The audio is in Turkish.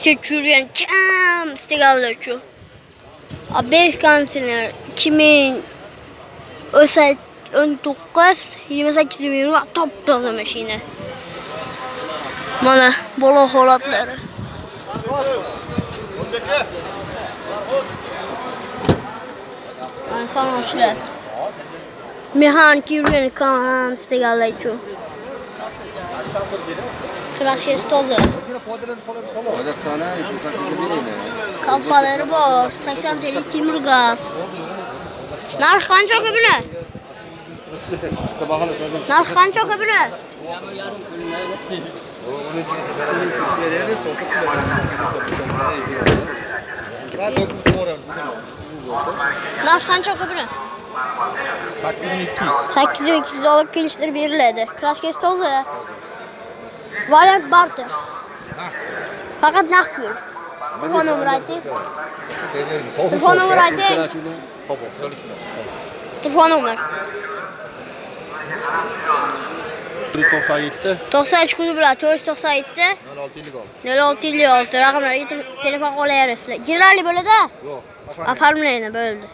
yürüyen kam istiqlallar şu. 5 kanseler 2019 28 top toza maşina. Mana bola holatlari. Sana shular. Mexanik yurgan kam istiqlallar şu. Kraşes toza. Kafaları var. 80 TL timur gaz. Narx qancha köpüne? Narx qancha köpüne? Narx qancha köpüne? 8200. 8200 alıp gelişleri veriledi. Kraşes toza. Variant barter. Fakat naqd buyur. Telefon numarayı ayting. Telefon numarayı ayting. Telefon numarayı. 97 93 kuzu bilan 497 0656 raqamlarga telefon qo'ylayapsizlar. Generali bo'ladi? Yo'q. Afarmlayni bo'ldi.